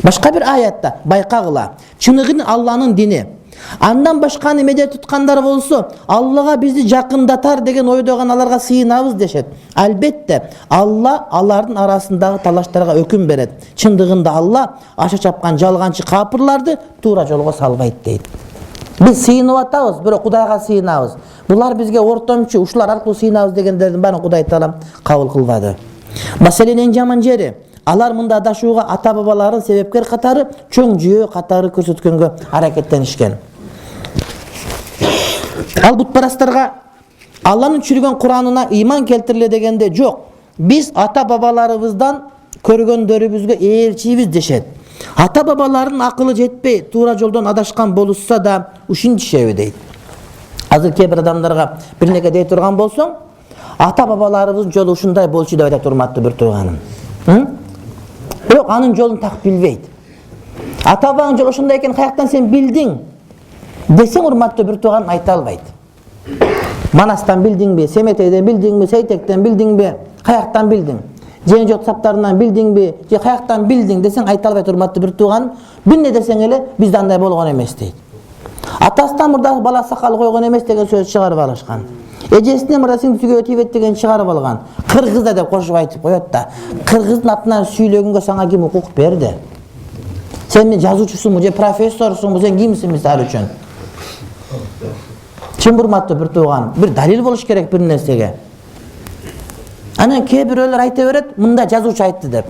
Башка бир аятта байкагыла. Чыныгын Алланын дини. Андан башканы меде туткандар болсо, Аллага бизди жакындатар деген ойдо гана аларга сыйынабыз дешет. Албетте, Алла алардын арасындагы талаштарга өкүм берет. Чындыгында Алла аша чапкан жалганчы капырларды туура жолго салбайт дейт. Биз сыйынып атабыз, бирок Кудайга сыйынабыз. Булар бизге ортомчу, ушулар аркылуу сыйынабыз дегендердин баарын Кудай Таалам кабыл кылбады. Маселенин эң жаман жери, алар мында адашууга ата-бабаларын себепкер катары, чоң жүйө катары көрсөткөнгө аракеттенишкен. Ал бутпарастарга Алланын түшүргөн Куранына ыйман келтириле дегенде жок. Биз ата-бабаларыбыздан көргөндөрүбүзгө ээрчибиз дешет. Ата-бабалардын акылы жетпей, туура жолдон адашкан болушса да ушинтишеби дейт. Азыр кээ бир адамдарга бир неге дей турган болсоң, ата-бабаларыбыздын жолу ушундай болчу деп айтат, урматтуу бир тууганым. Бирок анын жолун так билбейт. Ата-бабаңдын жолу ушундай экен, каяктан сен билдиң десең, урматтуу бир тууганым айта албайт. Манастан билдиңби, Семетейден билдиңби, Сейтектен билдиңби, каяктан билдиң? Жен жот саптарынан билдиңби, же каяктан билдиң десең айта албайт, урматтуу бир тууганым. Бир не десең эле бизде андай болгон эмес дейт. Атасынан мурда бала сакал койгон эмес деген сөз чыгарып алышкан. Эжесинен мурда сиңдисиге өтүбөт деген чыгарып алган. Кыргызда деп кошуп айтып коет да. Кыргыздын атынан сүйлөгөнгө сага ким укук берди? Сен мен жазуучусуңбу же профессорсуңбу, сен кимсиң мисалы үчүн? Чын урматтуу бир тууганым, бир далил болуш керек бир нерсеге. Анан кээ бирөөлөр айта берет, мында жазуучу айтты деп.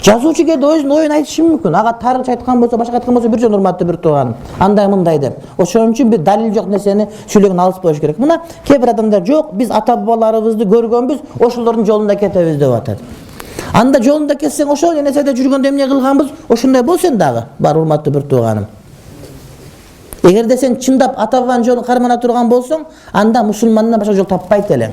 Жазуучу кээде өзүнүн оюн айтышы мүмкүн. Ага тарыхчы айткан болсо, башка айткан болсо, бир жөн урматтуу бир тууганым. Андай мындай деп. Ошон үчүн бир далил жок нерсени сүйлөгөн алыс болуш керек. Мына кээ бир адамдар жок, биз ата-бабаларыбызды көргөнбүз, ошолордун жолунда кетебиз деп атат. Анда жолунда кетсең, ошол нерседе жүргөндө эмне кылганбыз? Ошондой бол сен дагы. Бар урматтуу бир тууганым. Эгерде сен чындап ата-бабанын жолун кармана турган болсоң, анда мусулмандан башка жол таппайт элең.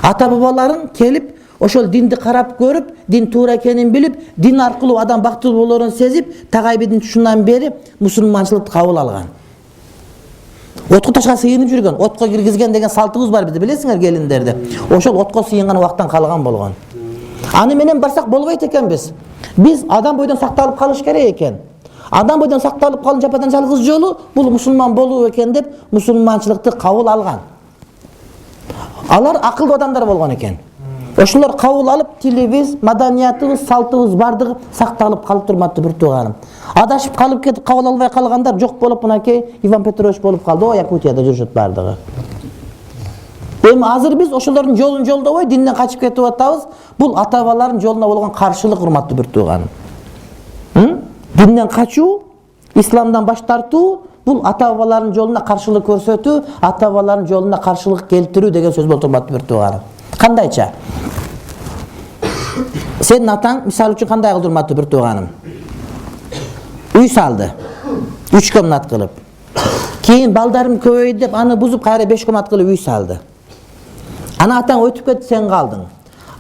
Ата-бабаларың келип, ошол динди карап көрүп, дин туура экенин билип, дин аркылуу адам бактылуу болоорун сезип, Тагайбидин тушунан бери мусулманчылыкты кабыл алган. Отко ташка сыйынып жүргөн, отко киргизген деген салтыбыз бар бизде, билесиңер келиндерди. Ошол отко сыйынган убактан калган болгон. Аны менен барсак болбойт экенбиз. Биз адам бойдон сакталып калыш керек экен. Адам бойдон сакталып калуу жападан жалгыз жолу бул мусулман болуу экен деп мусулманчылыкты кабыл алган. Алар акылдуу адамдар болгон экен. Ошолор кабыл алып, тилибиз, маданиятыбыз, салтыбыз бардыгы сакталып калып турматтуу бир тууганым. Адашып калып кетип кабыл албай калгандар жок болуп, мынакей Иван Петрович болуп калды, Якутияда жүрүшөт бардыгы. Эми азыр биз ошолордун жолун жолдобой динден качып кетип атабыз. Бул ата-бабалардын жолуна болгон каршылык, урматтуу бир тууганым. Динден качуу, исламдан баш тартуу, бул ата-бабалардын жолуна каршылык көрсөтүү, ата-бабалардын жолуна каршылык келтирүү деген сөз болот, урматтуу бир тууганым. Кандайча? Сенин атаң мисалы үчүн кандай кылды, урматтуу бир тууганым? Үй салды. 3 комнат кылып. Кийин балдарым көбөйдү деп аны бузуп кайра 5 комнат кылып үй салды. Ана атаң өтүп кетти, сен калдың.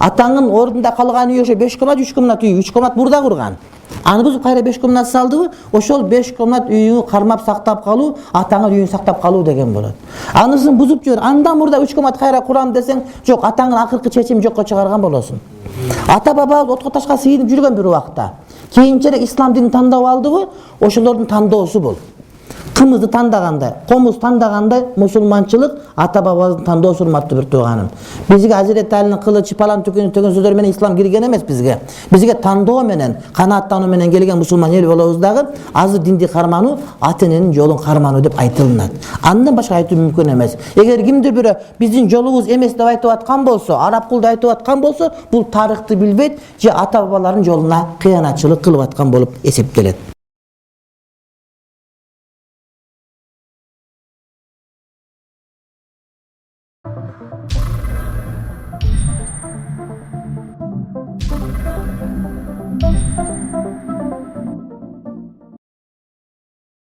Атаңын ордунда калган үй ошо 5 комнат, 3 комнат үй, 3 комнат бурда курган. Аны бузуп кайра 5 комнат салдыбы? Ошол 5 комнат үйүн кармап сактап калуу, атаңын үйүн сактап калуу деген болот. Анысын бузуп жибер, андан мурда 3 комнат кайра курам десең, жок, атаңын акыркы чечим жокко чыгарган болосуң. Ата-бабабыз отко ташка сыйынып жүргөн бир убакта. Кийинчерээк ислам динин тандап алдыбы? Ошолордун тандоосу бул. Кымызды тандагандай, комуз тандагандай мусулманчылык ата-бабабыздын тандоосу, урматтуу бир тууганым. Бизге Азирет Алинин кылычы палан түкүнү төгөн сөздөр менен ислам кирген эмес бизге. Бизге тандоо менен, канааттануу менен келген мусулман эл болобуз дагы, азыр динди кармануу, ата-эненин жолун кармануу деп айтылынат. Андан башка айтуу мүмкүн эмес. Эгер кимдир бирөө биздин жолубуз эмес деп айтып аткан болсо, араб кулду айтып аткан болсо, бул тарыхты билбейт же ата-бабалардын жолуна кыянатчылык кылып аткан болуп эсептелет. Thank you.